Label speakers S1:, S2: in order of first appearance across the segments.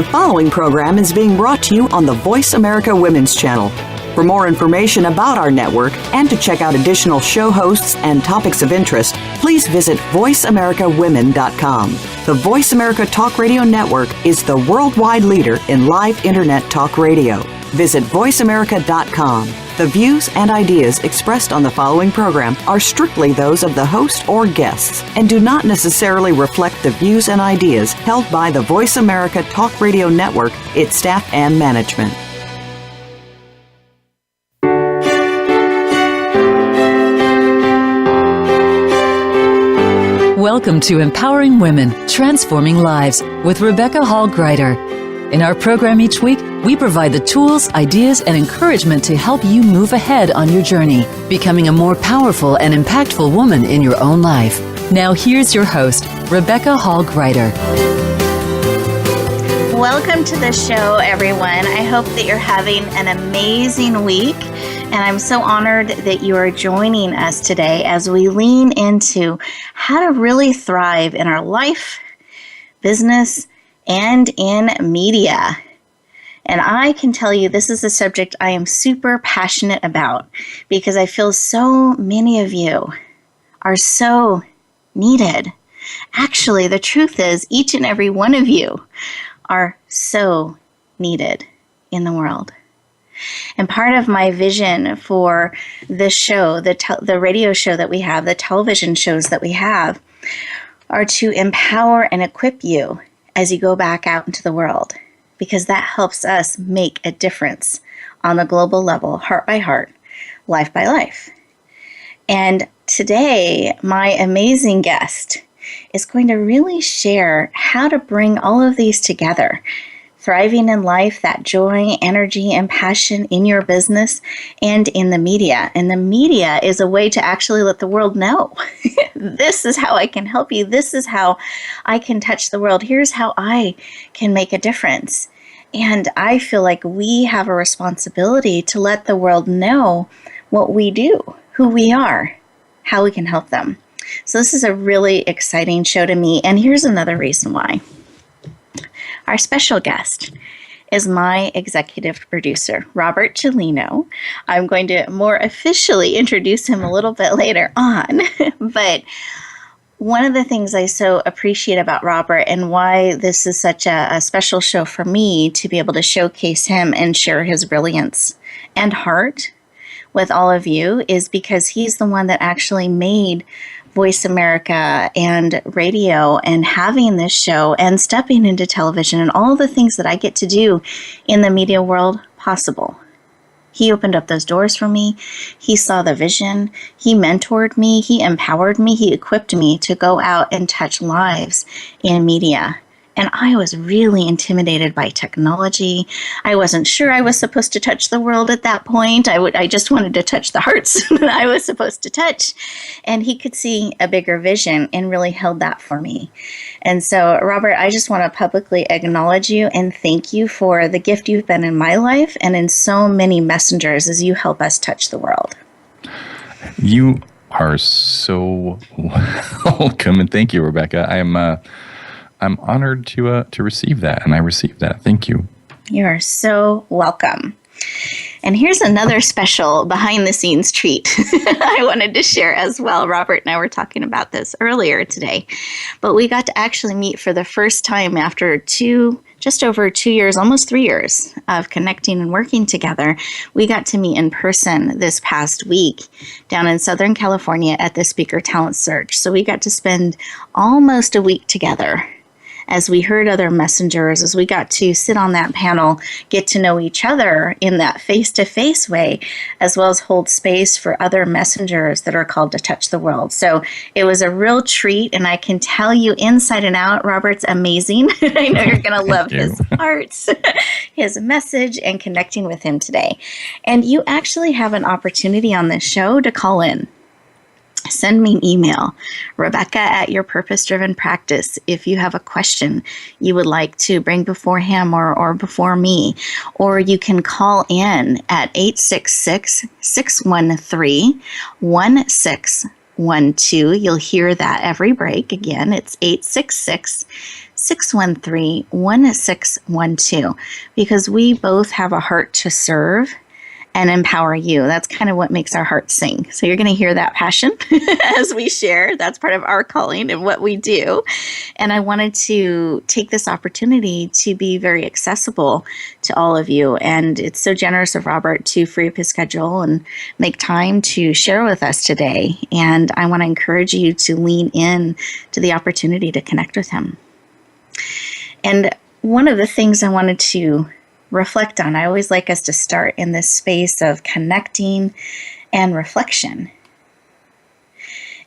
S1: The following program is being brought to you on the Voice America Women's Channel. For more information about our network and to check out additional show hosts and topics of interest, please visit voiceamericawomen.com. The Voice America Talk Radio Network is the worldwide leader in live Internet talk radio. Visit voiceamerica.com. The views and ideas expressed on the following program are strictly those of the host or guests and do not necessarily reflect the views and ideas held by the Voice America Talk Radio Network, its staff, and management.
S2: Welcome to Empowering Women, Transforming Lives with Rebecca Hall Gruyter. In our program each week, we provide the tools, ideas, and encouragement to help you move ahead on your journey, becoming a more powerful and impactful woman in your own life. Now here's your host, Rebecca Hall Gruyter.
S3: Welcome to the show, everyone. I hope that you're having an amazing week. And I'm so honored that you are joining us today as we lean into how to really thrive in our life, business, and in media. And I can tell you this is a subject I am super passionate about because I feel so many of you are so needed. Actually, the truth is each and every one of you are so needed in the world. And part of my vision for this show, the radio show that we have, the television shows that we have, are to empower and equip you as you go back out into the world, because that helps us make a difference on the global level, heart by heart, life by life. And today, my amazing guest is going to really share how to bring all of these together. Thriving in life, that joy, energy, and passion in your business and in the media. And the media is a way to actually let the world know. This is how I can help you. This is how I can touch the world. Here's how I can make a difference. And I feel like we have a responsibility to let the world know what we do, who we are, how we can help them. So this is a really exciting show to me. And here's another reason why. Our special guest is my executive producer, Robert Ciolino. I'm going to more officially introduce him a little bit later on. But one of the things I so appreciate about Robert and why this is such a special show for me to be able to showcase him and share his brilliance and heart with all of you is because he's the one that actually made Voice America and radio and having this show and stepping into television and all the things that I get to do in the media world possible. He opened up those doors for me. He saw the vision. He mentored me. He empowered me. He equipped me to go out and touch lives in media. And I was really intimidated by technology. I wasn't sure I was supposed to touch the world at that point. I just wanted to touch the hearts that I was supposed to touch. And he could see a bigger vision and really held that for me. And so, Robert, I just want to publicly acknowledge you and thank you for the gift you've been in my life and in so many messengers as you help us touch the world.
S4: You are so welcome. And thank you, Rebecca. I'm honored to receive that, and I received that. Thank you.
S3: You are so welcome. And here's another special behind-the-scenes treat I wanted to share as well. Robert and I were talking about this earlier today, but we got to actually meet for the first time after just over 2 years, almost 3 years of connecting and working together. We got to meet in person this past week down in Southern California at the Speaker Talent Search. So we got to spend almost a week together as we heard other messengers, as we got to sit on that panel, get to know each other in that face-to-face way, as well as hold space for other messengers that are called to touch the world. So it was a real treat, and I can tell you inside and out, Robert's amazing. I know you're going to love his heart, his message, and connecting with him today. And you actually have an opportunity on this show to call in. Send me an email, Rebecca@yourpurpose-driven-practice, if you have a question you would like to bring before him or before me. Or you can call in at 866-613-1612. You'll hear that every break. Again, it's 866 613-1612, because we both have a heart to serve and empower you. That's kind of what makes our hearts sing. So you're going to hear that passion as we share. That's part of our calling and what we do. And I wanted to take this opportunity to be very accessible to all of you. And it's so generous of Robert to free up his schedule and make time to share with us today. And I want to encourage you to lean in to the opportunity to connect with him. And one of the things I wanted to reflect on, I always like us to start in this space of connecting and reflection,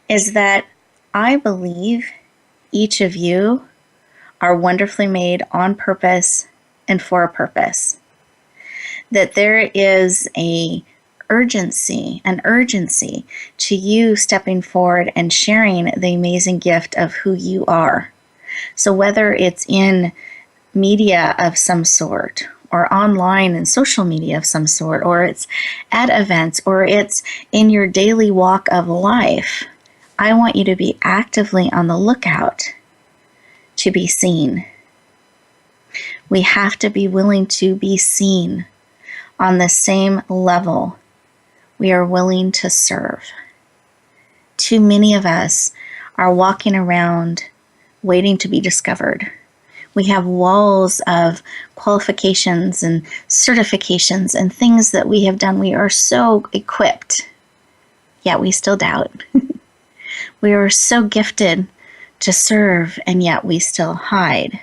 S3: is that I believe each of you are wonderfully made on purpose and for a purpose. That there is an urgency to you stepping forward and sharing the amazing gift of who you are. So whether it's in media of some sort, or online and social media of some sort, or it's at events, or it's in your daily walk of life, I want you to be actively on the lookout to be seen. We have to be willing to be seen on the same level we are willing to serve. Too many of us are walking around waiting to be discovered. We have walls of qualifications and certifications and things that we have done. We are so equipped, yet we still doubt. We are so gifted to serve, and yet we still hide.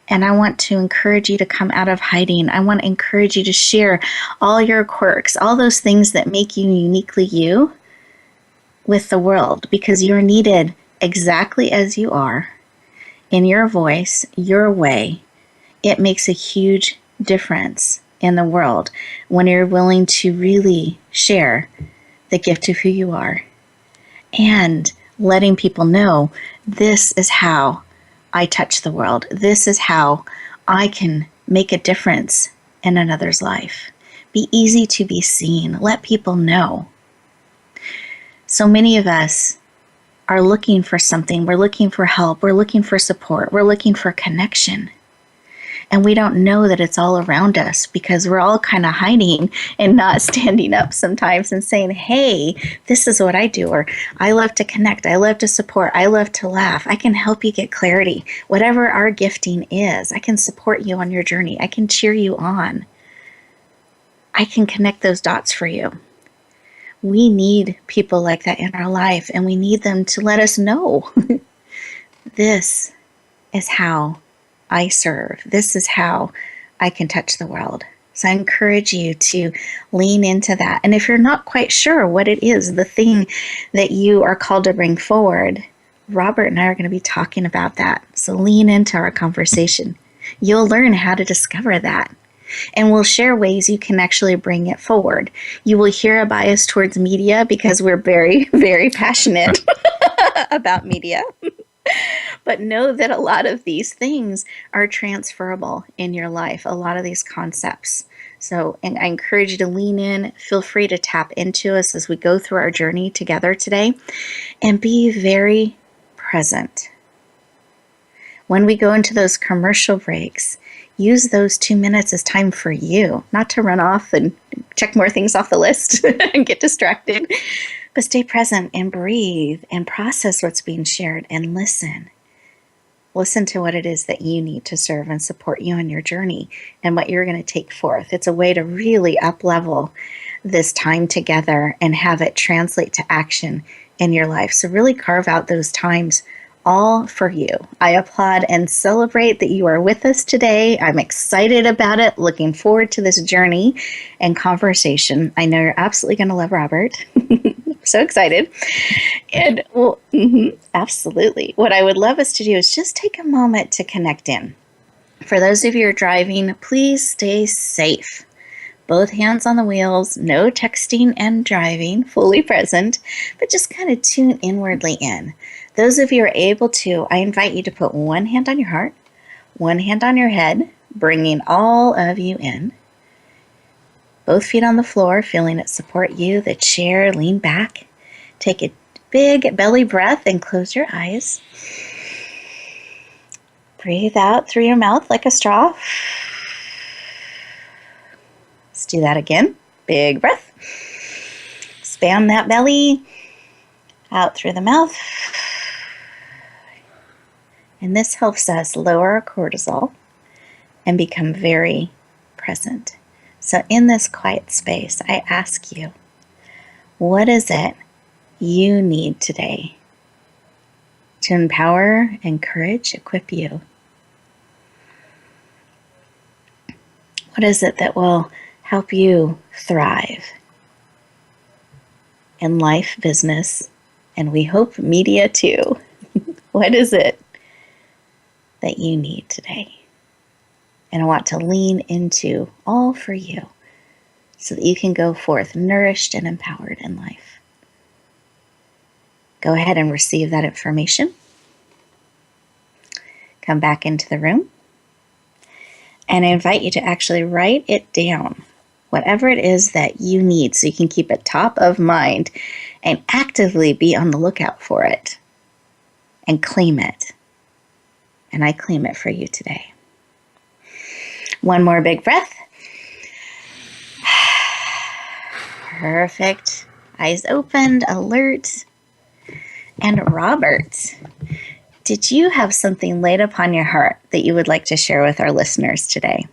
S3: And I want to encourage you to come out of hiding. I want to encourage you to share all your quirks, all those things that make you uniquely you with the world, because you're needed exactly as you are. In your voice, your way, it makes a huge difference in the world when you're willing to really share the gift of who you are and letting people know, this is how I touch the world. This is how I can make a difference in another's life. Be easy to be seen. Let people know. So many of us are looking for something. We're looking for help. We're looking for support. We're looking for connection. And we don't know that it's all around us because we're all kind of hiding and not standing up sometimes and saying, hey, this is what I do. Or I love to connect. I love to support. I love to laugh. I can help you get clarity. Whatever our gifting is, I can support you on your journey. I can cheer you on. I can connect those dots for you. We need people like that in our life, and we need them to let us know this is how I serve. This is how I can touch the world. So I encourage you to lean into that. And if you're not quite sure what it is, the thing that you are called to bring forward, Robert and I are going to be talking about that. So lean into our conversation. You'll learn how to discover that. And we'll share ways you can actually bring it forward. You will hear a bias towards media because we're very, very passionate about media. But know that a lot of these things are transferable in your life, a lot of these concepts. So, and I encourage you to lean in. Feel free to tap into us as we go through our journey together today, and be very present. When we go into those commercial breaks, use those 2 minutes as time for you, not to run off and check more things off the list and get distracted, but stay present and breathe and process what's being shared and listen. Listen to what it is that you need to serve and support you on your journey and what you're going to take forth. It's a way to really up-level this time together and have it translate to action in your life. So really carve out those times all for you. I applaud and celebrate that you are with us today. I'm excited about it, looking forward to this journey and conversation. I know you're absolutely going to love Robert. So excited. And well, absolutely. What I would love us to do is just take a moment to connect in. For those of you who are driving, please stay safe. Both hands on the wheels, no texting and driving, fully present, but just kind of tune inwardly in. Those of you who are able to, I invite you to put one hand on your heart, one hand on your head, bringing all of you in. Both feet on the floor, feeling it support you. The chair, lean back. Take a big belly breath and close your eyes. Breathe out through your mouth like a straw. Let's do that again. Big breath. Expand that belly. Out through the mouth. And this helps us lower our cortisol and become very present. So in this quiet space, I ask you, what is it you need today to empower, encourage, equip you? What is it that will help you thrive in life, business, and we hope media too? What is it that you need today? And I want to lean into all for you so that you can go forth nourished and empowered in life. Go ahead and receive that information. Come back into the room. And I invite you to actually write it down, whatever it is that you need, so you can keep it top of mind and actively be on the lookout for it and claim it. And I claim it for you today. One more big breath. Perfect. Eyes opened, alert. And Robert, did you have something laid upon your heart that you would like to share with our listeners today?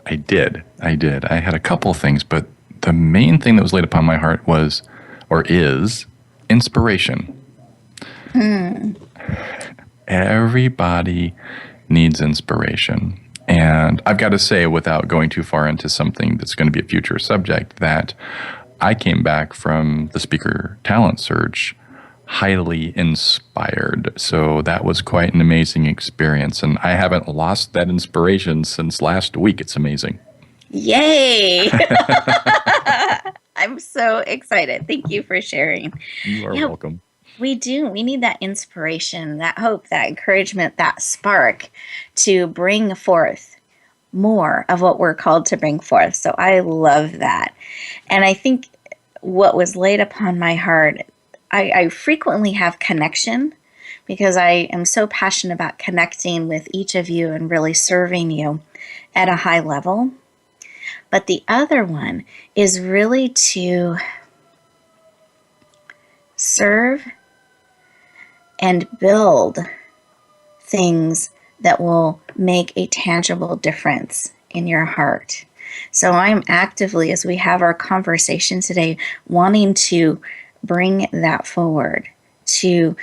S4: I did. I had a couple things, but the main thing that was laid upon my heart was, or is, inspiration. Everybody needs inspiration. And I've got to say, without going too far into something that's going to be a future subject, that I came back from the speaker talent search highly inspired. So that was quite an amazing experience. And I haven't lost that inspiration since last week. It's amazing.
S3: Yay! I'm so excited. Thank you for sharing.
S4: You are welcome.
S3: We do. We need that inspiration, that hope, that encouragement, that spark to bring forth more of what we're called to bring forth. So I love that. And I think what was laid upon my heart, I frequently have connection because I am so passionate about connecting with each of you and really serving you at a high level. But the other one is really to serve and build things that will make a tangible difference in your heart. So I'm actively, as we have our conversation today, wanting to bring that forward to,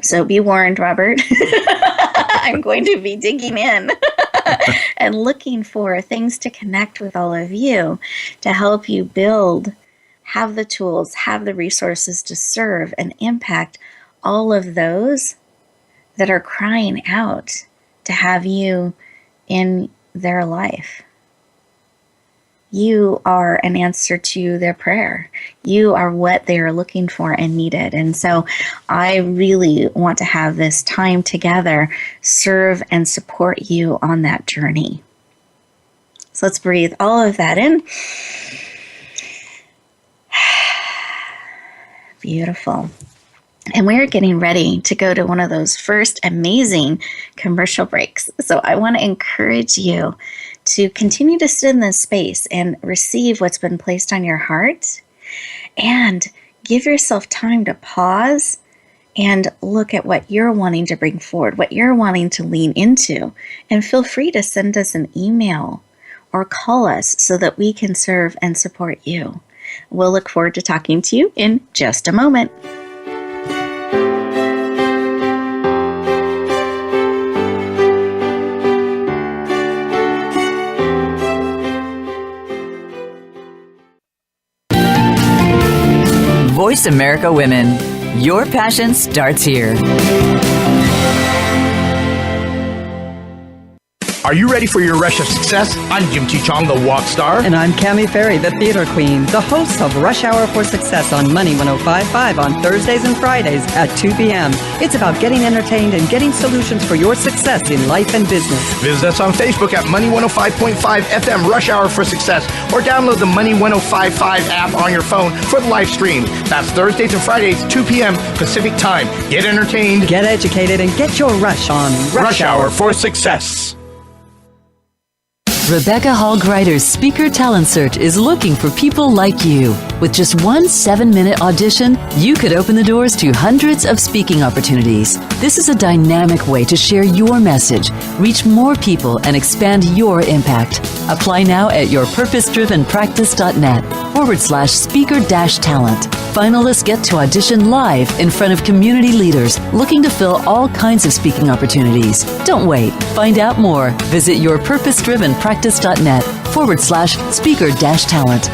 S3: so be warned, Robert, I'm going to be digging in and looking for things to connect with all of you to help you build, have the tools, have the resources to serve and impact all of those that are crying out to have you in their life. You are an answer to their prayer. You are what they are looking for and needed. And so I really want to have this time together, serve and support you on that journey. So let's breathe all of that in. Beautiful. And we're getting ready to go to one of those first amazing commercial breaks. So I want to encourage you to continue to sit in this space and receive what's been placed on your heart, and give yourself time to pause and look at what you're wanting to bring forward, what you're wanting to lean into. And feel free to send us an email or call us so that we can serve and support you. We'll look forward to talking to you in just a moment.
S2: Voice America Women. Your passion starts here.
S5: Are you ready for your rush of success? I'm Jim T. Chong, the walk star.
S6: And I'm Cammie Ferry, the theater queen, the host of Rush Hour for Success on Money 105.5 on Thursdays and Fridays at 2 p.m. It's about getting entertained and getting solutions for your success in life and business.
S5: Visit us on Facebook at Money 105.5 FM Rush Hour for Success, or download the Money 105.5 app on your phone for the live stream. That's Thursdays and Fridays, 2 p.m. Pacific time. Get entertained,
S6: Get educated, and get your rush on
S5: Rush Hour for Success.
S2: Rebecca Hall Gruyter's Speaker Talent Search is looking for people like you. With just one 7-minute audition, you could open the doors to hundreds of speaking opportunities. This is a dynamic way to share your message, reach more people, and expand your impact. Apply now at yourpurposedrivenpractice.net/speaker-talent. Finalists get to audition live in front of community leaders looking to fill all kinds of speaking opportunities. Don't wait. Find out more. Visit yourpurposedrivenpractice.net/speaker-talent.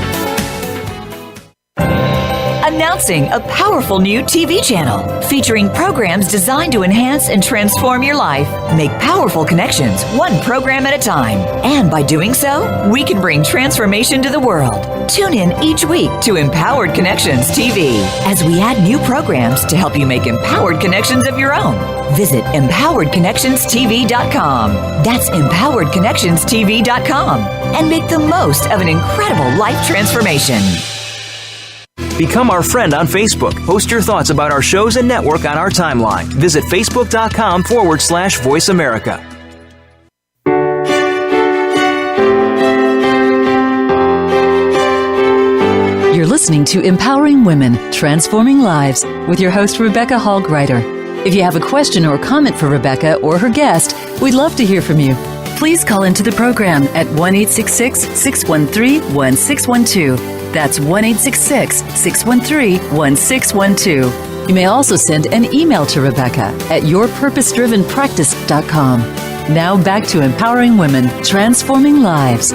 S7: Announcing a powerful new TV channel featuring programs designed to enhance and transform your life. Make powerful connections, one program at a time. And by doing so, we can bring transformation to the world. Tune in each week to Empowered Connections TV as we add new programs to help you make empowered connections of your own. Visit empoweredconnectionstv.com. That's empoweredconnectionstv.com. And make the most of an incredible life transformation.
S8: Become our friend on Facebook. Post your thoughts about our shows and network on our timeline. Visit facebook.com/Voice America.
S2: You're listening to Empowering Women, Transforming Lives with your host, Rebecca Hall Gruyter. If you have a question or comment for Rebecca or her guest, we'd love to hear from you. Please call into the program at 1-866-613-1612. That's 1-866-613-1612. You may also send an email to Rebecca at yourpurposedrivenpractice.com. Now back to Empowering Women, Transforming Lives.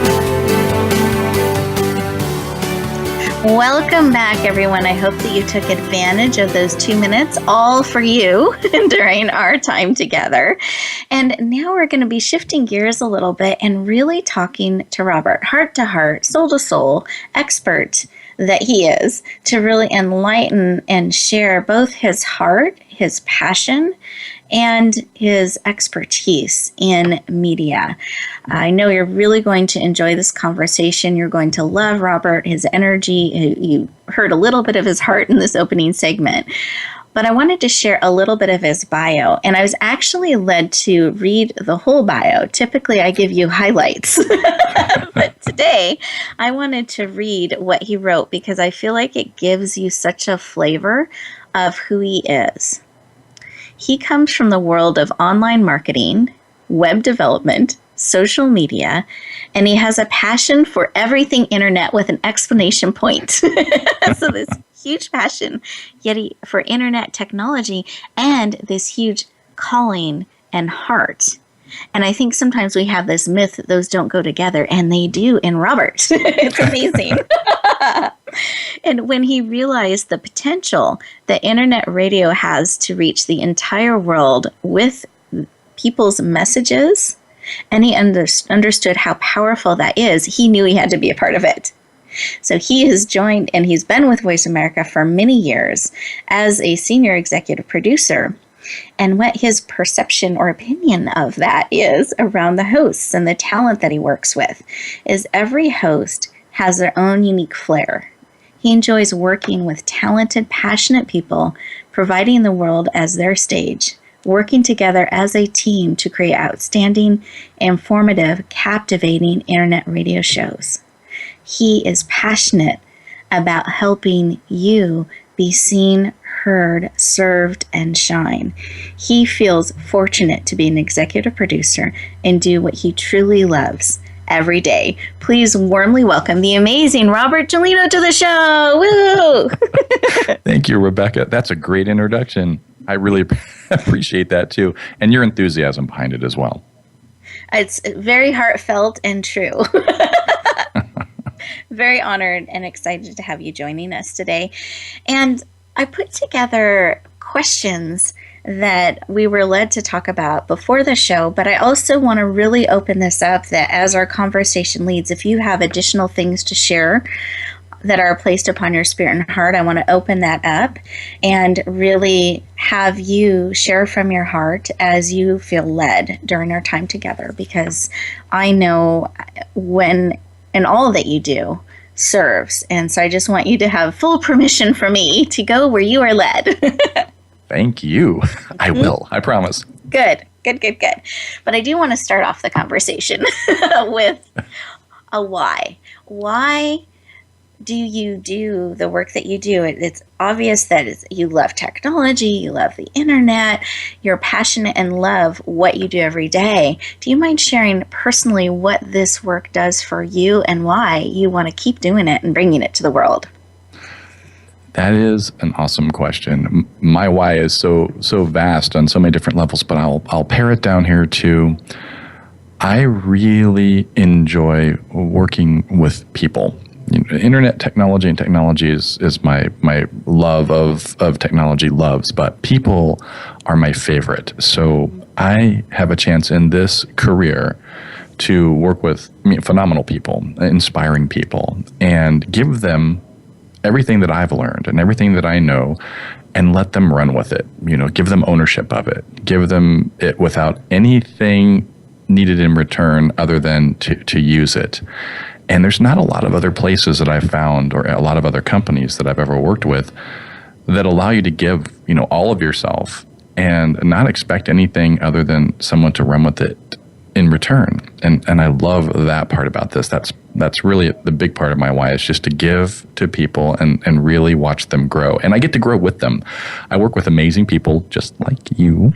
S3: Welcome back, everyone. I hope that you took advantage of those 2 minutes, all for you, during our time together. And now we're going to be shifting gears a little bit and really talking to Robert, heart to heart, soul to soul, expert that he is, to really enlighten and share both his heart, his passion, and his expertise in media. I know you're really going to enjoy this conversation. You're going to love Robert, his energy. You heard a little bit of his heart in this opening segment. But I wanted to share a little bit of his bio, and I was actually led to read the whole bio. Typically, I give you highlights. But today, I wanted to read what he wrote because I feel like it gives you such a flavor of who he is. He comes from the world of online marketing, web development, social media, and he has a passion for everything internet with an exclamation point. So this huge passion for internet technology and this huge calling and heart. And I think sometimes we have this myth that those don't go together, and they do in Robert. It's amazing. And when he realized the potential that internet radio has to reach the entire world with people's messages, and he understood how powerful that is, he knew he had to be a part of it. So he has joined, and he's been with Voice America for many years as a senior executive producer. And what his perception or opinion of that is around the hosts and the talent that he works with is every host has their own unique flair. He enjoys working with talented, passionate people, providing the world as their stage, working together as a team to create outstanding, informative, captivating internet radio shows. He is passionate about helping you be seen, heard, served, and shine. He feels fortunate to be an executive producer and do what he truly loves every day. Please warmly welcome the amazing Robert Ciolino to the show. Woo!
S4: Thank you, Rebecca. That's a great introduction. I really appreciate that too. And your enthusiasm behind it as well.
S3: It's very heartfelt and true. Very honored and excited to have you joining us today. And I put together questions that we were led to talk about before the show, but I also want to really open this up that as our conversation leads, if you have additional things to share that are placed upon your spirit and heart, I want to open that up and really have you share from your heart as you feel led during our time together, because I know when and all that you do serves. And so I just want you to have full permission from me to go where you are led.
S4: Thank you. I will. I promise.
S3: Good. But I do want to start off the conversation with a why. Why do you do the work that you do? It's obvious that you love technology, you love the internet, you're passionate and love what you do every day. Do you mind sharing personally what this work does for you and why you want to keep doing it and bringing it to the world?
S4: That is an awesome question. My why is so vast on so many different levels, but I'll pare it down here to I really enjoy working with people. Internet technology and technology is my love of technology loves, but people are my favorite. So I have a chance in this career to work with phenomenal people, inspiring people, and give them everything that I've learned and everything that I know and let them run with it. Give them ownership of it. Give them it without anything needed in return other than to use it. And there's not a lot of other places that I've found, or a lot of other companies that I've ever worked with, that allow you to give, all of yourself and not expect anything other than someone to run with it in return. And I love that part about this. That's really the big part of my why, is just to give to people and really watch them grow. And I get to grow with them. I work with amazing people just like you,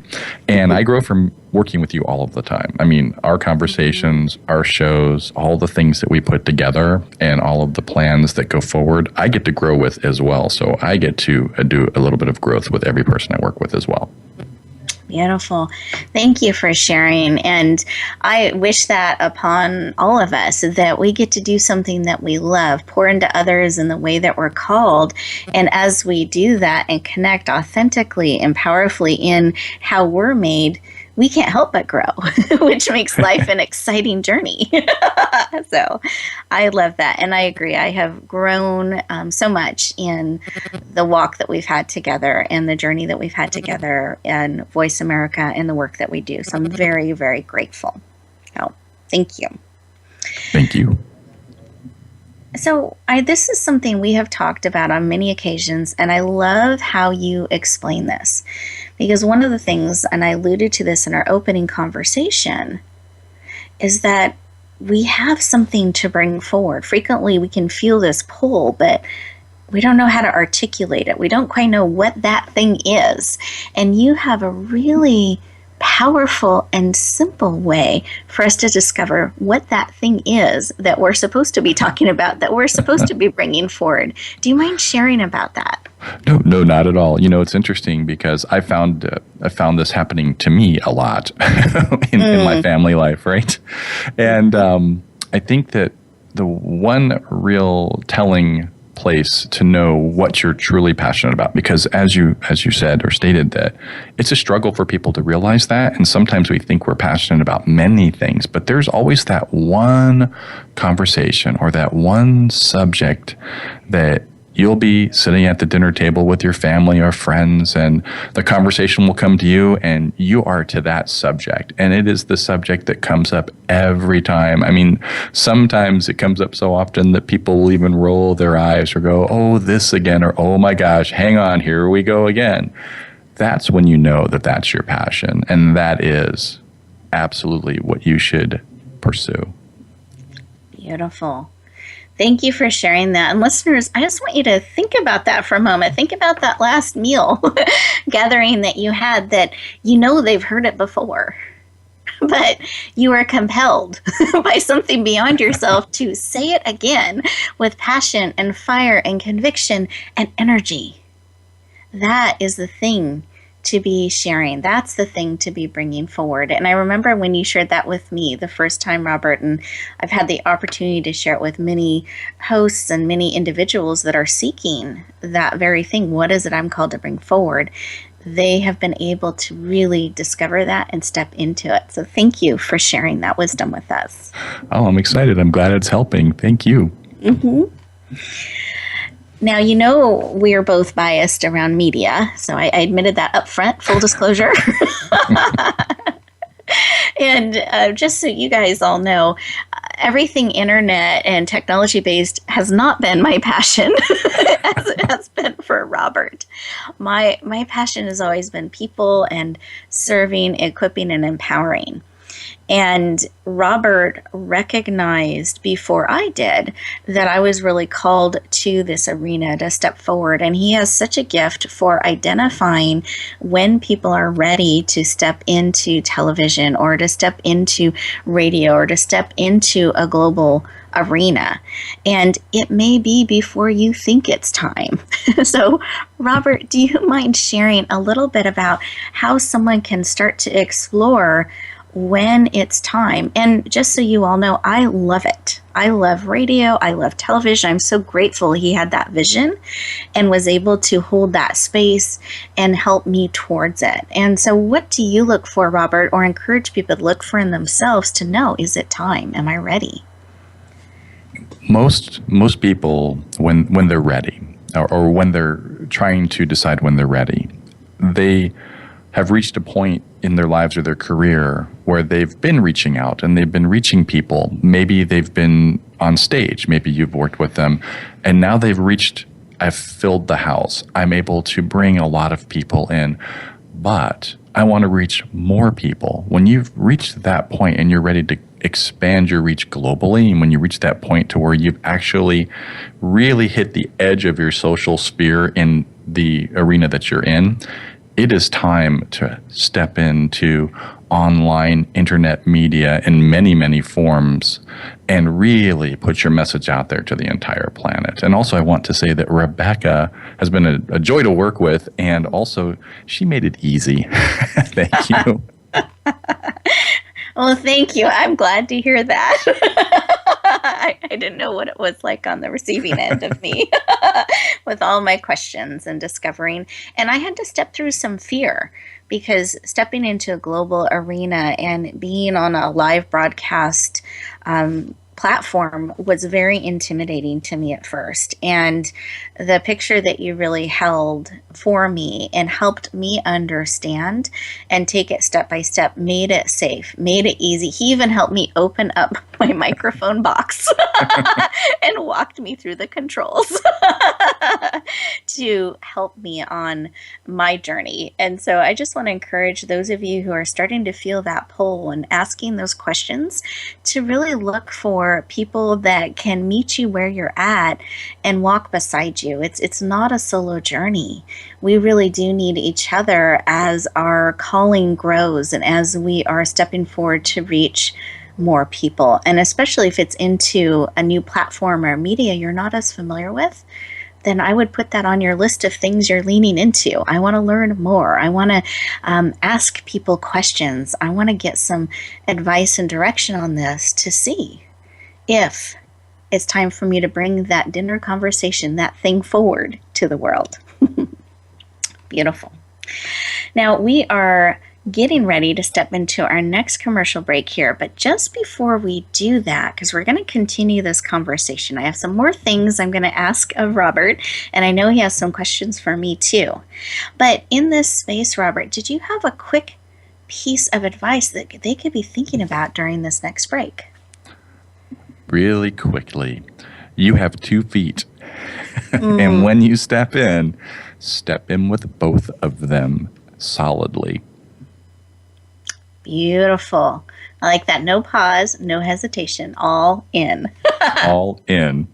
S4: and I grow from working with you all of the time. I mean, our conversations, our shows, all the things that we put together and all of the plans that go forward, I get to grow with as well. So I get to do a little bit of growth with every person I work with as well.
S3: Beautiful. Thank you for sharing. And I wish that upon all of us, that we get to do something that we love, pour into others in the way that we're called. And as we do that and connect authentically and powerfully in how we're made, we can't help but grow, which makes life an exciting journey. So I love that. And I agree. I have grown so much in the walk that we've had together and the journey that we've had together in Voice America and the work that we do. So I'm very, very grateful. Oh, thank you.
S4: Thank you.
S3: So this is something we have talked about on many occasions, and I love how you explain this. Because one of the things, and I alluded to this in our opening conversation, is that we have something to bring forward. Frequently, we can feel this pull, but we don't know how to articulate it. We don't quite know what that thing is. And you have a really powerful and simple way for us to discover what that thing is that we're supposed to be talking about, that we're supposed to be bringing forward. Do you mind sharing about that?
S4: No, not at all. It's interesting because I found this happening to me a lot in my family life, right? And I think that the one real telling place to know what you're truly passionate about, because as you said or stated, that it's a struggle for people to realize that, and sometimes we think we're passionate about many things, but there's always that one conversation or that one subject that you'll be sitting at the dinner table with your family or friends, and the conversation will come to you, and you are to that subject. And it is the subject that comes up every time. I mean, sometimes it comes up so often that people will even roll their eyes or go, oh, this again, or oh my gosh, hang on, here we go again. That's when you know that that's your passion, and that is absolutely what you should pursue.
S3: Beautiful. Thank you for sharing that. And listeners, I just want you to think about that for a moment. Think about that last meal gathering that you had, that they've heard it before, but you were compelled by something beyond yourself to say it again with passion and fire and conviction and energy. That is the thing to be sharing. That's the thing to be bringing forward. And I remember when you shared that with me the first time, Robert, and I've had the opportunity to share it with many hosts and many individuals that are seeking that very thing. What is it I'm called to bring forward? they have been able to really discover that and step into it. So thank you for sharing that wisdom with us.
S4: Oh, I'm excited. I'm glad it's helping. Thank you.
S3: Mm-hmm. Now, you know, we are both biased around media, so I admitted that up front, full disclosure. And just so you guys all know, everything internet and technology based has not been my passion as it has been for Robert. My passion has always been people and serving, equipping, and empowering. And Robert recognized before I did that I was really called to this arena to step forward. And he has such a gift for identifying when people are ready to step into television or to step into radio or to step into a global arena. And it may be before you think it's time. So, Robert, do you mind sharing a little bit about how someone can start to explore when it's time? And just so you all know, I love it. I love radio. I love television. I'm so grateful he had that vision and was able to hold that space and help me towards it. And so what do you look for, Robert, or encourage people to look for in themselves to know, is it time? Am I ready?
S4: Most people, when they're ready, or when they're trying to decide when they're ready, they have reached a point in their lives or their career where they've been reaching out and they've been reaching people. Maybe they've been on stage. Maybe you've worked with them. And now I've filled the house. I'm able to bring a lot of people in. But I want to reach more people. When you've reached that point and you're ready to expand your reach globally, and when you reach that point to where you've actually really hit the edge of your social sphere in the arena that you're in, it is time to step into online internet media in many, many forms and really put your message out there to the entire planet. And also I want to say that Rebecca has been a joy to work with, and also she made it easy. Thank you.
S3: Well, thank you. I'm glad to hear that. I didn't know what it was like on the receiving end of me with all my questions and discovering. And I had to step through some fear, because stepping into a global arena and being on a live broadcast platform was very intimidating to me at first. And the picture that you really held for me and helped me understand and take it step by step made it safe, made it easy. He even helped me open up my microphone box and walked me through the controls to help me on my journey. And so I just want to encourage those of you who are starting to feel that pull and asking those questions to really look for people that can meet you where you're at and walk beside you. It's not a solo journey. We really do need each other as our calling grows and as we are stepping forward to reach more people. And especially if it's into a new platform or media you're not as familiar with, then I would put that on your list of things you're leaning into. I want to learn more. I want to ask people questions. I want to get some advice and direction on this to see if it's time for me to bring that dinner conversation, that thing forward to the world. Beautiful. Now we are getting ready to step into our next commercial break here. But just before we do that, because we're going to continue this conversation, I have some more things I'm going to ask of Robert, and I know he has some questions for me too. But in this space, Robert, did you have a quick piece of advice that they could be thinking about during this next break?
S4: Really quickly, you have 2 feet. And when you step in with both of them solidly.
S3: Beautiful. I like that. No pause, no hesitation, all in.
S4: All in.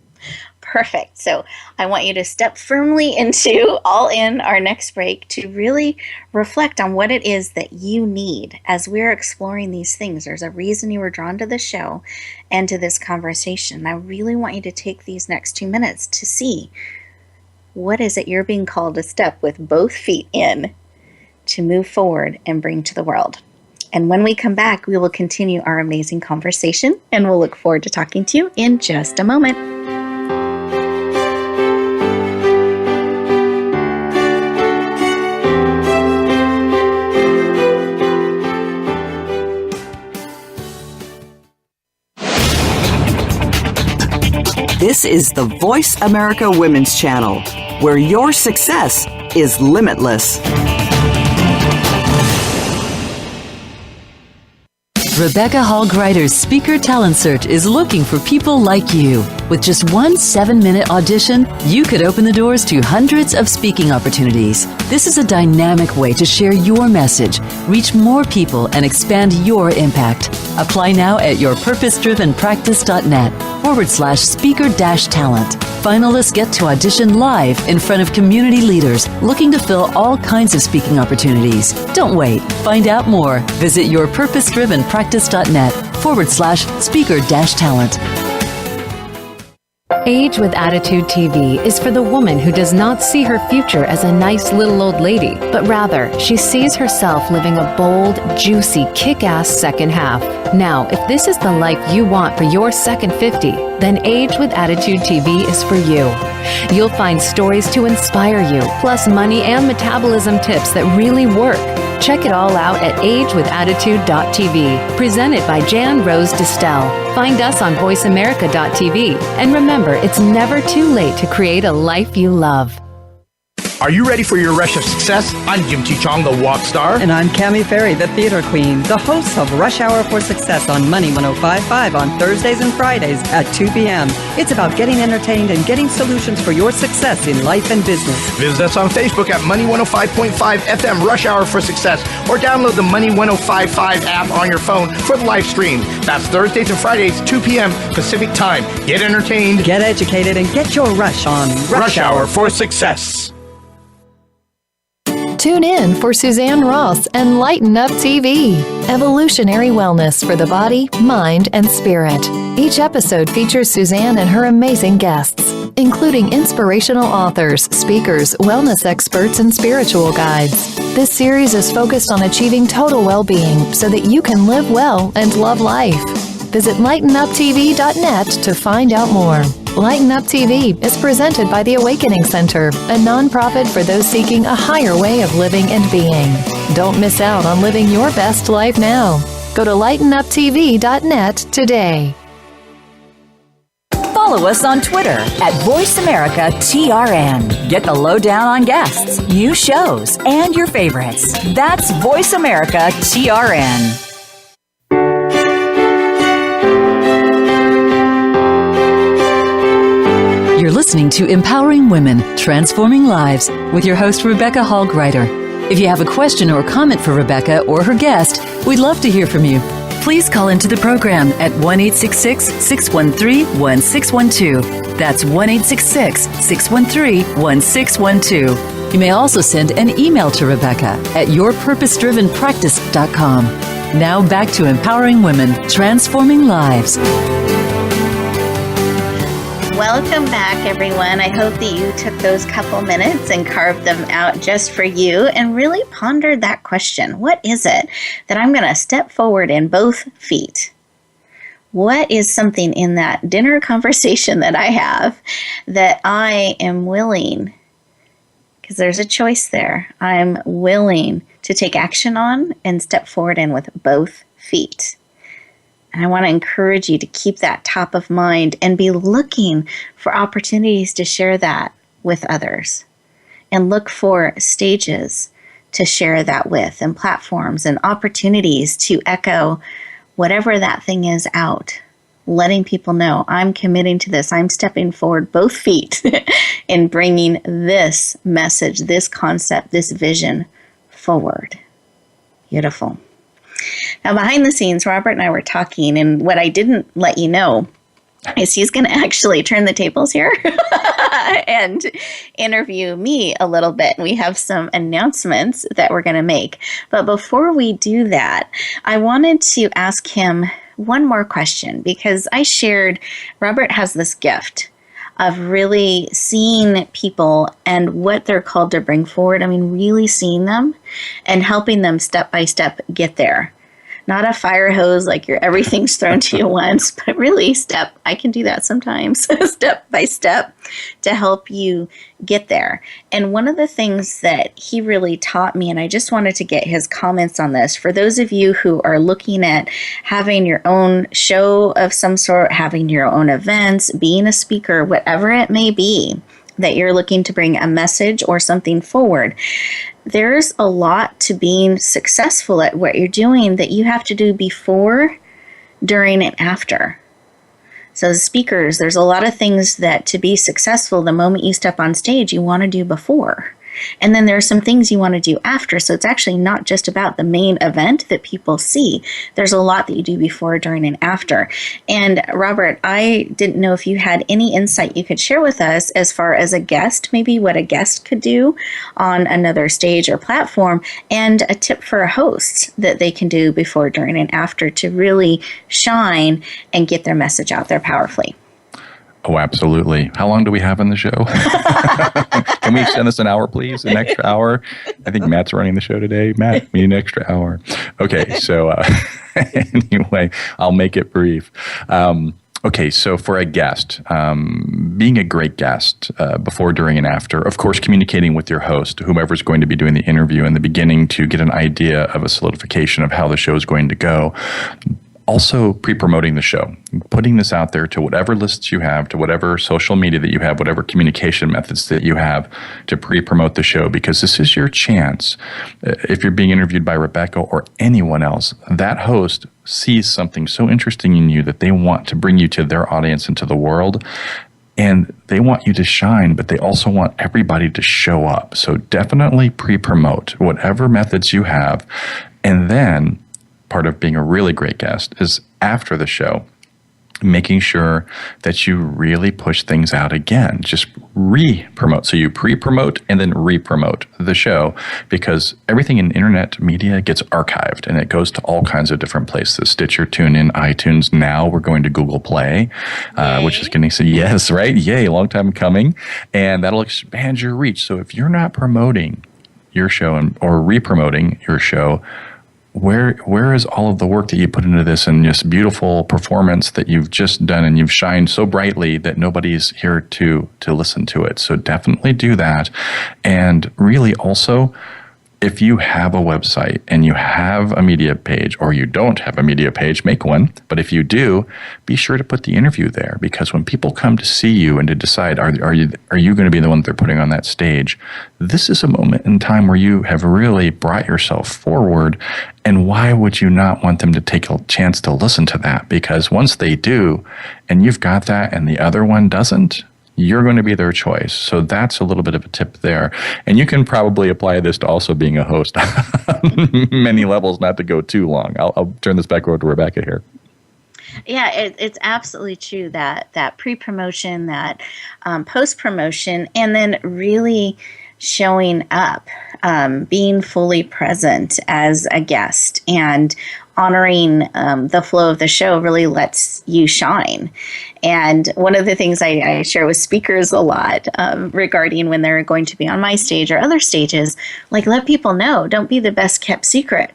S3: Perfect. So I want you to step firmly into all in our next break to really reflect on what it is that you need as we're exploring these things. There's a reason you were drawn to the show and to this conversation. I really want you to take these next 2 minutes to see what is it you're being called to step with both feet in to move forward and bring to the world. And when we come back, we will continue our amazing conversation, and we'll look forward to talking to you in just a moment.
S1: This is the Voice America Women's Channel, where your success is limitless.
S2: Rebecca Hall Gruyter's Speaker Talent Search is looking for people like you. With just one 7-minute audition, you could open the doors to hundreds of speaking opportunities. This is a dynamic way to share your message, reach more people, and expand your impact. Apply now at yourpurposedrivenpractice.net/speaker-talent. Finalists get to audition live in front of community leaders looking to fill all kinds of speaking opportunities. Don't wait. Find out more. Visit yourpurposedrivenpractice.net/speaker-talent.
S9: Age with Attitude TV is for the woman who does not see her future as a nice little old lady, but rather she sees herself living a bold, juicy, kick-ass second half. Now, if this is the life you want for your second 50, then Age with Attitude TV is for you. You'll find stories to inspire you, plus money and metabolism tips that really work. Check it all out at agewithattitude.tv, presented by Jan Rose Distel. Find us on voiceamerica.tv, and remember, it's never too late to create a life you love.
S5: Are you ready for your rush of success? I'm Jim T. Chong, the walk star.
S6: And I'm Cami Ferry, the theater queen, the host of Rush Hour for Success on Money 105.5 on Thursdays and Fridays at 2 p.m. It's about getting entertained and getting solutions for your success in life and business.
S5: Visit us on Facebook at Money 105.5 FM Rush Hour for Success, or download the Money 105.5 app on your phone for the live stream. That's Thursdays and Fridays, 2 p.m. Pacific Time. Get entertained,
S6: Get educated, and get your rush on
S5: Rush Hour for Success.
S10: Tune in for Suzanne Ross and Lighten Up TV, evolutionary wellness for the body, mind, and spirit. Each episode features Suzanne and her amazing guests, including inspirational authors, speakers, wellness experts, and spiritual guides. This series is focused on achieving total well-being so that you can live well and love life. Visit lightenuptv.net to find out more. Lighten Up TV is presented by the Awakening Center, a nonprofit for those seeking a higher way of living and being. Don't miss out on living your best life now. Go to lightenuptv.net today.
S7: Follow us on Twitter at VoiceAmericaTRN. Get the lowdown on guests, new shows, and your favorites. That's VoiceAmericaTRN.
S2: You're listening to Empowering Women, Transforming Lives with your host, Rebecca Hall Gruyter. If you have a question or comment for Rebecca or her guest, we'd love to hear from you. Please call into the program at 1-866-613-1612. That's 1-866-613-1612. You may also send an email to Rebecca at yourpurposedrivenpractice.com. Now back to Empowering Women, Transforming Lives.
S3: Welcome back, everyone. I hope that you took those couple minutes and carved them out just for you and really pondered that question. What is it that I'm going to step forward in both feet? What is something in that dinner conversation that I have that I am willing, because there's a choice there, I'm willing to take action on and step forward in with both feet? And I want to encourage you to keep that top of mind and be looking for opportunities to share that with others. And look for stages to share that with, and platforms and opportunities to echo whatever that thing is out. Letting people know, I'm committing to this. I'm stepping forward both feet in bringing this message, this concept, this vision forward. Beautiful. Now, behind the scenes, Robert and I were talking, and what I didn't let you know is he's going to actually turn the tables here and interview me a little bit. We have some announcements that we're going to make. But before we do that, I wanted to ask him one more question, because I shared Robert has this gift of really seeing people and what they're called to bring forward. I mean, really seeing them and helping them step by step get there. not a fire hose like everything's thrown to you once, but really I can do that sometimes, step by step to help you get there. And one of the things that he really taught me, and I just wanted to get his comments on this, for those of you who are looking at having your own show of some sort, having your own events, being a speaker, whatever it may be, that you're looking to bring a message or something forward, there's a lot to being successful at what you're doing that you have to do before, during, and after. So as speakers, there's a lot of things that to be successful, the moment you step on stage, you want to do before. And then there are some things you want to do after. So it's actually not just about the main event that people see. There's a lot that you do before, during, and after. And Robert, I didn't know if you had any insight you could share with us as far as a guest, maybe what a guest could do on another stage or platform, and a tip for a host that they can do before, during, and after to really shine and get their message out there powerfully.
S4: Oh, absolutely. How long do we have in the show? Can we extend this an hour, please? An extra hour? I think Matt's running the show today. Matt, we need an extra hour. Okay, so anyway, I'll make it brief. Okay, so for a guest, being a great guest before, during, and after, of course, communicating with your host, whomever's going to be doing the interview in the beginning to get an idea of a solidification of how the show is going to go. Also pre-promoting the show, putting this out there to whatever lists you have, to whatever social media that you have, whatever communication methods that you have to pre-promote the show, because this is your chance. If you're being interviewed by Rebecca or anyone else, that host sees something so interesting in you that they want to bring you to their audience and to the world. And they want you to shine, but they also want everybody to show up. So definitely pre-promote whatever methods you have. And then part of being a really great guest is after the show, making sure that you really push things out again. Just re-promote. So you pre-promote and then re-promote the show, because everything in internet media gets archived and it goes to all kinds of different places. Stitcher, TuneIn, iTunes. Now we're going to Google Play, which is going to say, yes, right? Yay, long time coming. And that'll expand your reach. So if you're not promoting your show or re-promoting your show, where is all of the work that you put into this and this beautiful performance that you've just done, and you've shined so brightly that nobody's here to listen to it? So definitely do that. And really also, if you have a website and you have a media page, or you don't have a media page, make one. But if you do, be sure to put the interview there, because when people come to see you and to decide, are you going to be the one that they're putting on that stage, this is a moment in time where you have really brought yourself forward. And why would you not want them to take a chance to listen to that? Because once they do, and you've got that and the other one doesn't, you're going to be their choice. So that's a little bit of a tip there. And you can probably apply this to also being a host on many levels, not to go too long. I'll turn this back over to Rebecca here.
S3: Yeah, it's absolutely true that pre-promotion, that post-promotion, and then really showing up, being fully present as a guest, and honoring the flow of the show really lets you shine. And one of the things I share with speakers a lot regarding when they're going to be on my stage or other stages, like, let people know, don't be the best kept secret.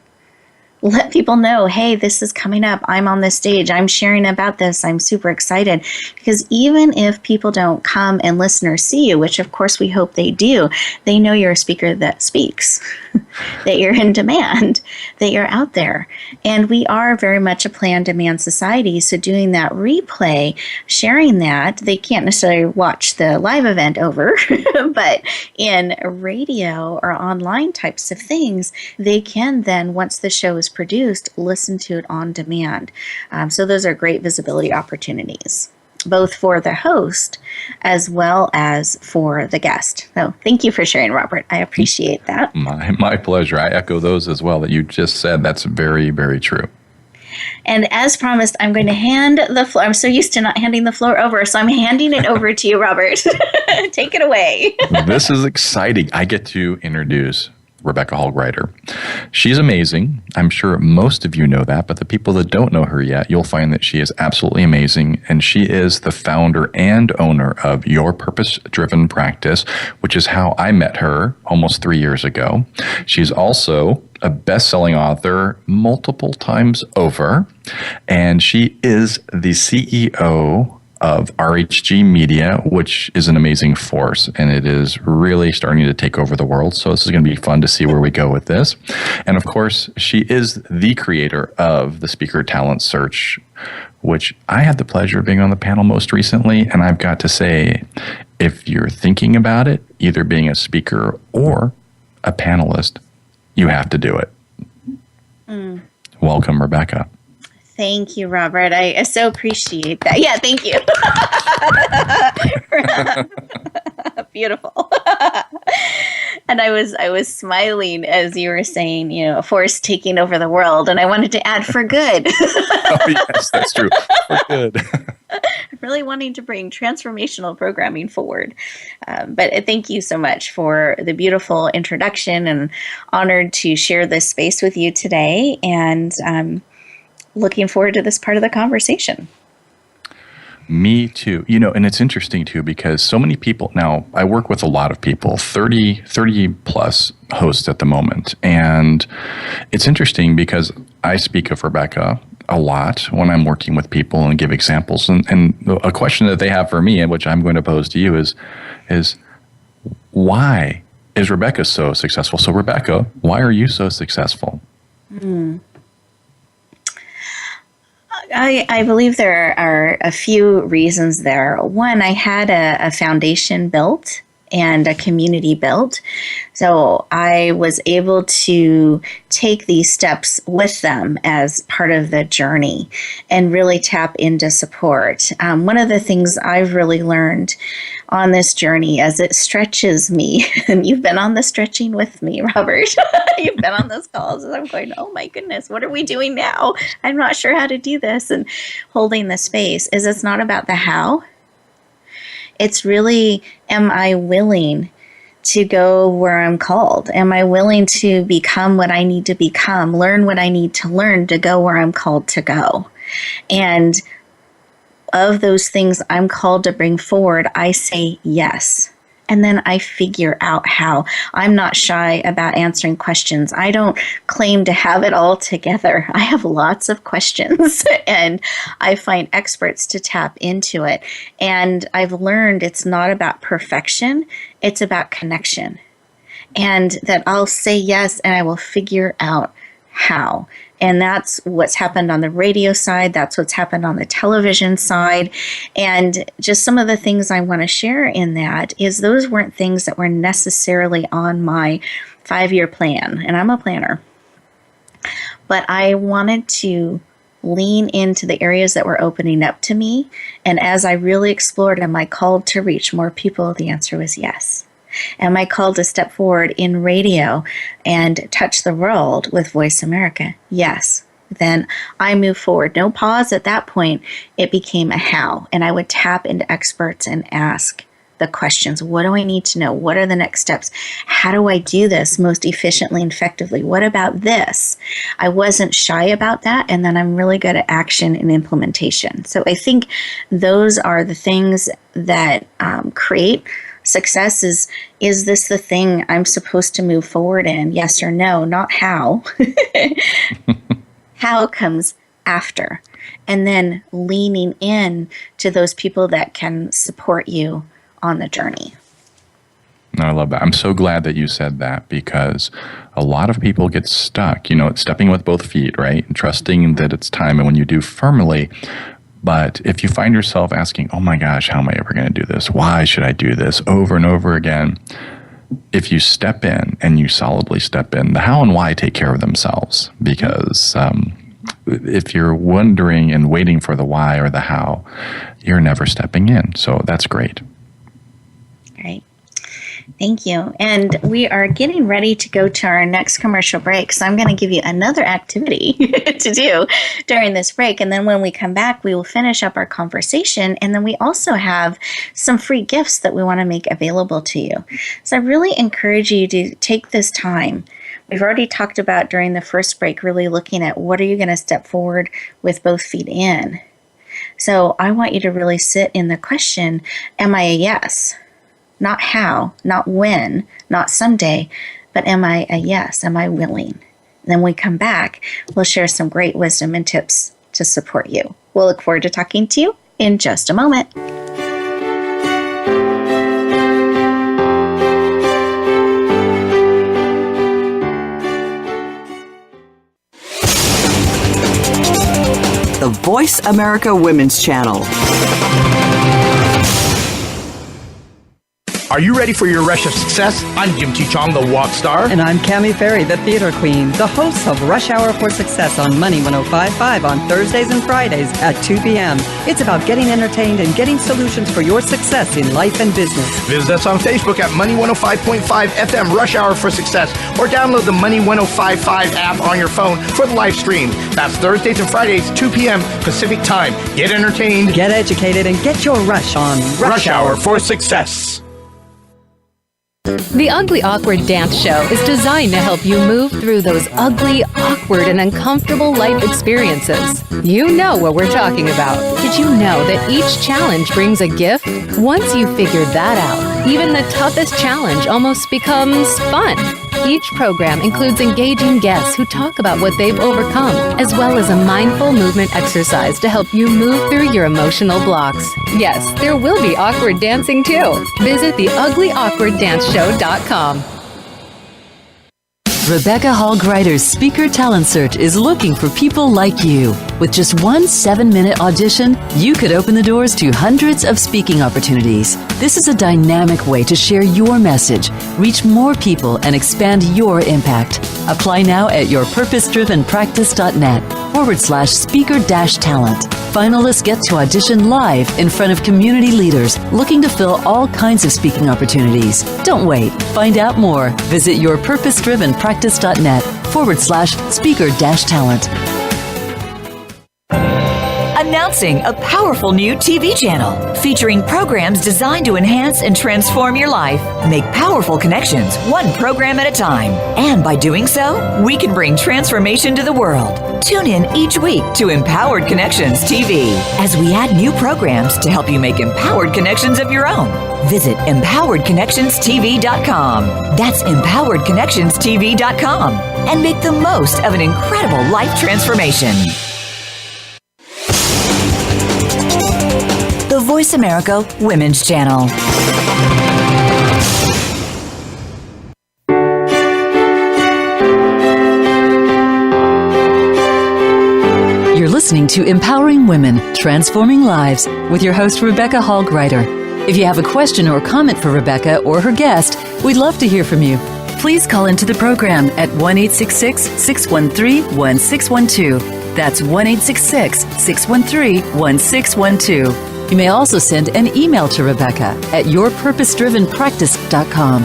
S3: Let people know, hey, this is coming up. I'm on this stage. I'm sharing about this. I'm super excited. Because even if people don't come and listen or see you, which of course we hope they do, they know you're a speaker that speaks, that you're in demand, that you're out there. And we are very much a play-on-demand society. So doing that replay, sharing that, they can't necessarily watch the live event over, but in radio or online types of things, they can then, once the show is produced, listen to it on demand. So those are great visibility opportunities, both for the host as well as for the guest. So thank you for sharing, Robert. I appreciate that.
S4: My pleasure. I echo those as well that you just said. That's very, very true.
S3: And as promised, I'm going to hand the floor. I'm so used to not handing the floor over, so I'm handing it over to you, Robert. Take it away.
S4: This is exciting. I get to introduce Rebecca Hall Gruyter. She's amazing. I'm sure most of you know that, but the people that don't know her yet, you'll find that she is absolutely amazing. And she is the founder and owner of Your Purpose-Driven Practice, which is how I met her almost 3 years ago. She's also a best-selling author multiple times over, and she is the CEO of RHG Media, which is an amazing force, and it is really starting to take over the world. So this is going to be fun to see where we go with this. And of course, she is the creator of the Speaker Talent Search, which I had the pleasure of being on the panel most recently. And I've got to say, if you're thinking about it, either being a speaker or a panelist, you have to do it. Welcome, Rebecca.
S3: Thank you, Robert. I so appreciate that. Yeah, thank you. Beautiful. And I was smiling as you were saying, a force taking over the world, and I wanted to add for good.
S4: Oh, yes, that's true. For good.
S3: Really wanting to bring transformational programming forward. But thank you so much for the beautiful introduction, and honored to share this space with you today. And looking forward to this part of the conversation.
S4: Me too. And it's interesting too, because so many people, now I work with a lot of people, 30 plus hosts at the moment. And it's interesting because I speak of Rebecca a lot when I'm working with people and give examples. And a question that they have for me, and which I'm going to pose to you is why is Rebecca so successful? So Rebecca, why are you so successful?
S3: I believe there are a few reasons there. One, I had a foundation built and a community built. So I was able to take these steps with them as part of the journey and really tap into support. One of the things I've really learned on this journey as it stretches me, and you've been on the stretching with me, Robert. You've been on those calls, and I'm going, oh my goodness, what are we doing now? I'm not sure how to do this. And holding the space is it's not about the how. It's really, am I willing to go where I'm called? Am I willing to become what I need to become, learn what I need to learn to go where I'm called to go? And of those things I'm called to bring forward, I say yes. And then I figure out how. I'm not shy about answering questions. I don't claim to have it all together. I have lots of questions, and I find experts to tap into it. And I've learned it's not about perfection, it's about connection. And that I'll say yes, and I will figure out how. And that's what's happened on the radio side. That's what's happened on the television side. And just some of the things I want to share in that is those weren't things that were necessarily on my 5-year plan. And I'm a planner. But I wanted to lean into the areas that were opening up to me. And as I really explored, am I called to reach more people? The answer was yes. Am I called to step forward in radio and touch the world with Voice America? Yes. Then I move forward. No pause at that point. It became a how. And I would tap into experts and ask the questions. What do I need to know? What are the next steps? How do I do this most efficiently and effectively? What about this? I wasn't shy about that. And then I'm really good at action and implementation. So I think those are the things that create success. Is this the thing I'm supposed to move forward in? Yes or no, not how. How comes after. And then leaning in to those people that can support you on the journey.
S4: I love that. I'm so glad that you said that, because a lot of people get stuck, stepping with both feet, right? And trusting that it's time. And when you do firmly, but if you find yourself asking, oh my gosh, how am I ever going to do this? Why should I do this over and over again? If you step in and you solidly step in, the how and why take care of themselves. Because if you're wondering and waiting for the why or the how, you're never stepping in. So that's great.
S3: Right. Thank you. And we are getting ready to go to our next commercial break. So I'm going to give you another activity to do during this break. And then when we come back, we will finish up our conversation. And then we also have some free gifts that we want to make available to you. So I really encourage you to take this time. We've already talked about during the first break, really looking at what are you going to step forward with both feet in. So I want you to really sit in the question, am I a yes? Not how, not when, not someday, but am I a yes? Am I willing? Then we come back, we'll share some great wisdom and tips to support you. We'll look forward to talking to you in just a moment.
S1: The Voice America Women's Channel.
S5: Are you ready for your rush of success? I'm Jim T. Chong, the walk star.
S6: And I'm Cami Ferry, the theater queen, the host of Rush Hour for Success on Money 105.5 on Thursdays and Fridays at 2 p.m. It's about getting entertained and getting solutions for your success in life and business.
S5: Visit us on Facebook at Money 105.5 FM Rush Hour for Success, or download the Money 105.5 app on your phone for the live stream. That's Thursdays and Fridays, 2 p.m. Pacific Time. Get entertained,
S6: get educated, and get your rush on
S5: Rush Hour for Success.
S9: The Ugly Awkward Dance Show is designed to help you move through those ugly, awkward, and uncomfortable life experiences. You know what we're talking about. Did you know that each challenge brings a gift? Once you've figured that out, even the toughest challenge almost becomes fun. Each program includes engaging guests who talk about what they've overcome, as well as a mindful movement exercise to help you move through your emotional blocks. Yes, there will be awkward dancing too. Visit theuglyawkwarddanceshow.com.
S2: Rebecca Hall Gruyter's Speaker Talent Search is looking for people like you. With just one 7-minute audition, you could open the doors to hundreds of speaking opportunities. This is a dynamic way to share your message, reach more people, and expand your impact. Apply now at yourpurposedrivenpractice.net/speaker-talent. Finalists get to audition live in front of community leaders looking to fill all kinds of speaking opportunities. Don't wait. Find out more. Visit yourpurposedrivenpractice.net/speaker-talent.
S7: Announcing a powerful new TV channel featuring programs designed to enhance and transform your life. Make powerful connections, one program at a time. And by doing so, we can bring transformation to the world. Tune in each week to Empowered Connections TV as we add new programs to help you make empowered connections of your own. Visit empoweredconnectionstv.com. That's empoweredconnectionstv.com. And make the most of an incredible life transformation. The Voice America Women's Channel.
S2: You're listening to Empowering Women, Transforming Lives with your host, Rebecca Hall Gruyter. If you have a question or comment for Rebecca or her guest, we'd love to hear from you. Please call into the program at 1-866-613-1612. That's 1-866-613-1612. You may also send an email to Rebecca at yourpurposedrivenpractice.com.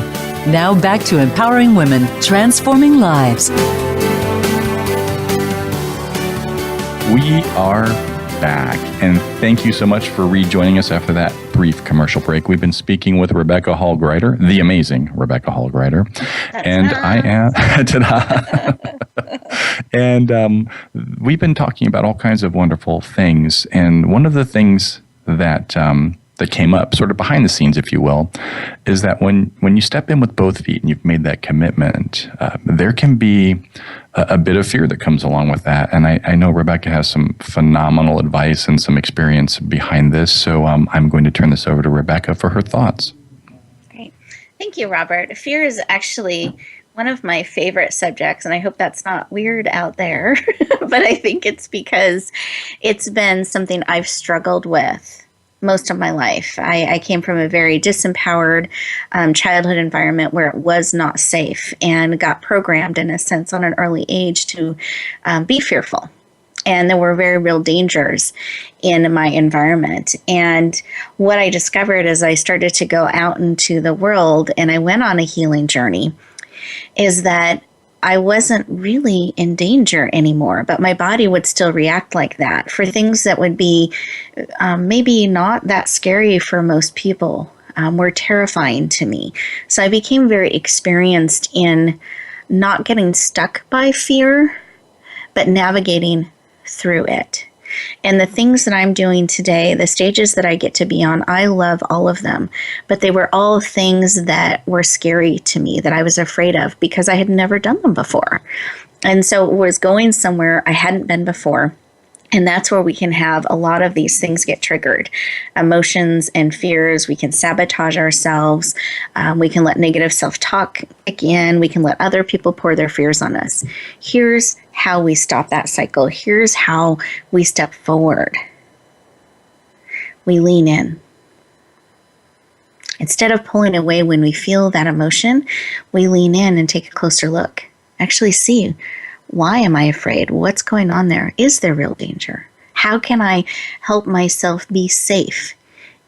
S2: Now back to Empowering Women, Transforming Lives.
S4: We are back, and thank you so much for rejoining us after that brief commercial break. We've been speaking with Rebecca Hall Gruyter, the amazing Rebecca Hall Gruyter, and I am and we've been talking about all kinds of wonderful things. And one of the things that that came up, sort of behind the scenes, if you will, is that when you step in with both feet and you've made that commitment, there can be a bit of fear that comes along with that. And I know Rebecca has some phenomenal advice and some experience behind this. So I'm going to turn this over to Rebecca for her thoughts.
S3: Great. Thank you, Robert. Fear is actually one of my favorite subjects, and I hope that's not weird out there, but I think it's because it's been something I've struggled with most of my life. I came from a very disempowered childhood environment where it was not safe, and got programmed in a sense on an early age to be fearful. And there were very real dangers in my environment. And what I discovered as I started to go out into the world and I went on a healing journey is that I wasn't really in danger anymore, but my body would still react like that for things that would be maybe not that scary for most people, were terrifying to me. So I became very experienced in not getting stuck by fear, but navigating through it. And the things that I'm doing today, the stages that I get to be on, I love all of them. But they were all things that were scary to me, that I was afraid of because I had never done them before. And so it was going somewhere I hadn't been before. And that's where we can have a lot of these things get triggered. Emotions and fears, we can sabotage ourselves. We can let negative self-talk kick in. We can let other people pour their fears on us. Here's how we stop that cycle. Here's how we step forward. We lean in. Instead of pulling away when we feel that emotion, we lean in and take a closer look. Actually see, why am I afraid? What's going on there? Is there real danger? How can I help myself be safe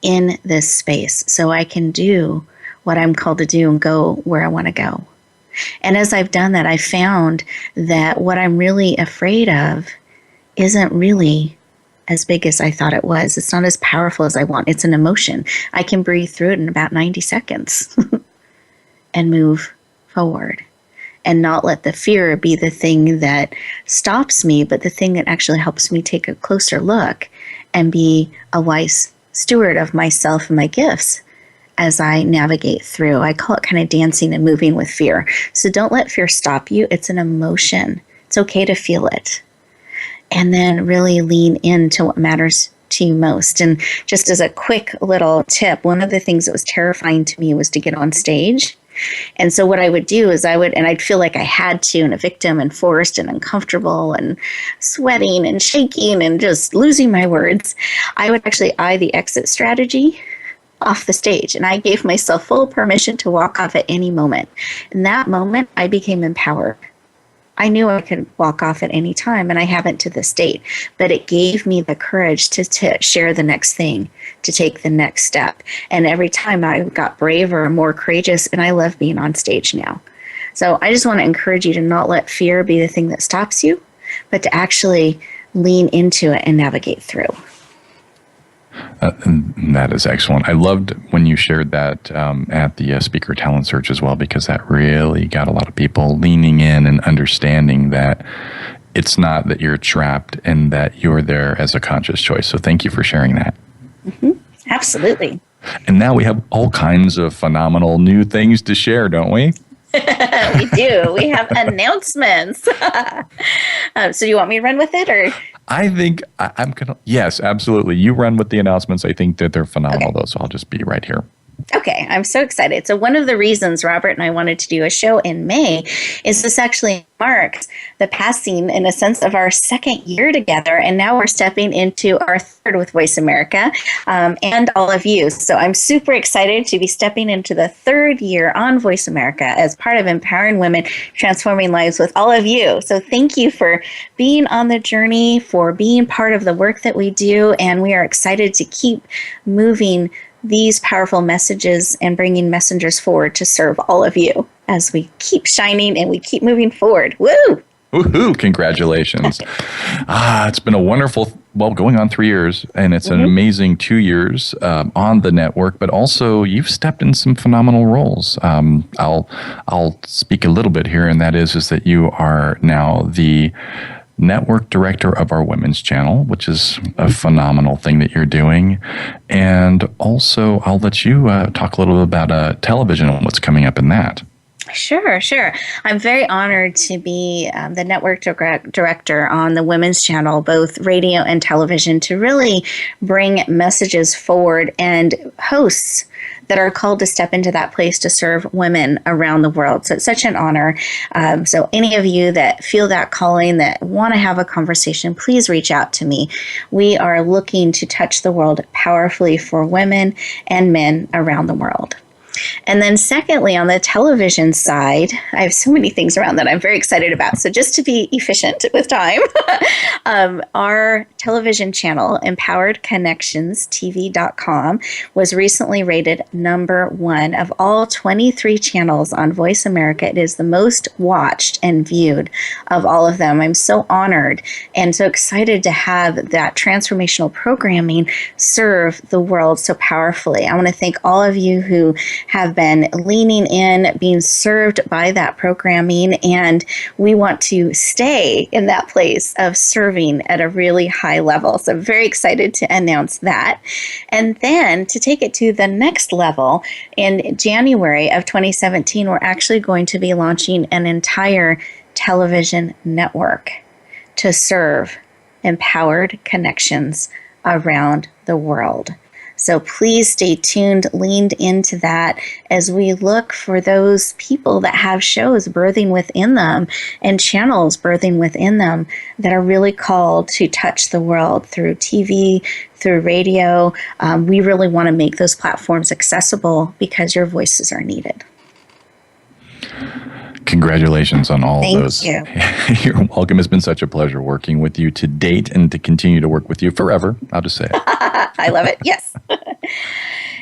S3: in this space so I can do what I'm called to do and go where I want to go? And as I've done that, I found that what I'm really afraid of isn't really as big as I thought it was. It's not as powerful as I want. It's an emotion. I can breathe through it in about 90 seconds and move forward. And not let the fear be the thing that stops me, but the thing that actually helps me take a closer look and be a wise steward of myself and my gifts as I navigate through. I call it kind of dancing and moving with fear. So don't let fear stop you. It's an emotion. It's okay to feel it. And then really lean into what matters to you most. And just as a quick little tip, one of the things that was terrifying to me was to get on stage. And so what I would do is I'd feel like I had to, and a victim and forced and uncomfortable and sweating and shaking and just losing my words. I would actually eye the exit strategy off the stage. And I gave myself full permission to walk off at any moment. In that moment, I became empowered. I knew I could walk off at any time, and I haven't to this date. But it gave me the courage to share the next thing, to take the next step. And every time I got braver, more courageous, and I love being on stage now. So I just want to encourage you to not let fear be the thing that stops you, but to actually lean into it and navigate through.
S4: That is excellent. I loved when you shared that at the Speaker Talent Search as well, because that really got a lot of people leaning in and understanding that it's not that you're trapped and that you're there as a conscious choice. So thank you for sharing that.
S3: Mm-hmm. Absolutely.
S4: And now we have all kinds of phenomenal new things to share, don't we?
S3: We do. We have announcements. So you want me to run with it, or?
S4: I think I'm going to, yes, absolutely. You run with the announcements. I think that they're phenomenal, though, so I'll just be right here.
S3: Okay, I'm so excited. So one of the reasons Robert and I wanted to do a show in May is this actually marks the passing, in a sense, of our second year together. And now we're stepping into our third with Voice America and all of you. So I'm super excited to be stepping into the third year on Voice America as part of Empowering Women, Transforming Lives with all of you. So thank you for being on the journey, for being part of the work that we do. And we are excited to keep moving these powerful messages and bringing messengers forward to serve all of you as we keep shining and we keep moving forward. Woo!
S4: Woohoo! Congratulations. It's been a wonderful, going on 3 years, and it's an amazing 2 years on the network, but also you've stepped in some phenomenal roles. I'll speak a little bit here, and that is that you are now the network director of our women's channel, which is a phenomenal thing that you're doing. And also, I'll let you talk a little bit about television and what's coming up in that.
S3: Sure. I'm very honored to be the network director on the women's channel, both radio and television, to really bring messages forward and hosts that are called to step into that place to serve women around the world. So it's such an honor. So any of you that feel that calling, that want to have a conversation, please reach out to me. We are looking to touch the world powerfully for women and men around the world. And then secondly, on the television side, I have so many things around that I'm very excited about. So just to be efficient with time, our television channel, empoweredconnectionstv.com, was recently rated #1 of all 23 channels on Voice America. It is the most watched and viewed of all of them. I'm so honored and so excited to have that transformational programming serve the world so powerfully. I want to thank all of you who have been leaning in, being served by that programming, and we want to stay in that place of serving at a really high level. So I'm very excited to announce that. And then to take it to the next level, in January of 2017, we're actually going to be launching an entire television network to serve empowered connections around the world. So please stay tuned, leaned into that as we look for those people that have shows birthing within them and channels birthing within them that are really called to touch the world through TV, through radio. We really want to make those platforms accessible because your voices are needed.
S4: Congratulations on all of those.
S3: Thank you.
S4: You're welcome. It's been such a pleasure working with you to date and to continue to work with you forever. I'll just say it.
S3: I love it. Yes.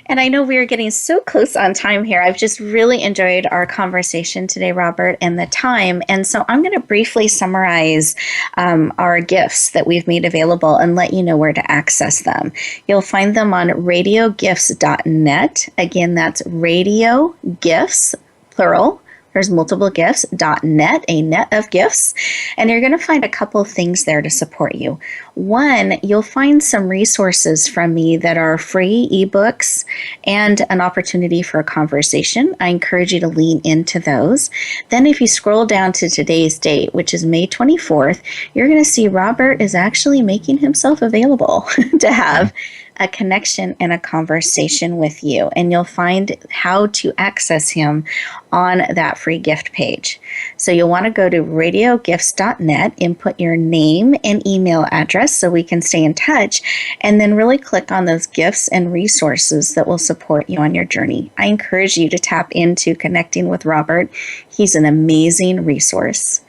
S3: And I know we are getting so close on time here. I've just really enjoyed our conversation today, Robert, and the time. And so I'm going to briefly summarize our gifts that we've made available and let you know where to access them. You'll find them on radiogifts.net. Again, that's radio gifts, plural. There's multiple gifts.net, a net of gifts, and you're going to find a couple of things there to support you. One, you'll find some resources from me that are free ebooks and an opportunity for a conversation. I encourage you to lean into those. Then if you scroll down to today's date, which is May 24th, you're going to see Robert is actually making himself available to have a connection and a conversation with you. And you'll find how to access him on that free gift page. So you'll want to go to radiogifts.net, input your name and email address so we can stay in touch, and then really click on those gifts and resources that will support you on your journey. I encourage you to tap into connecting with Robert. He's an amazing resource.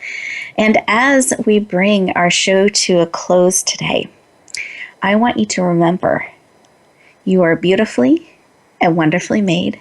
S3: And as we bring our show to a close today, I want you to remember you are beautifully and wonderfully made.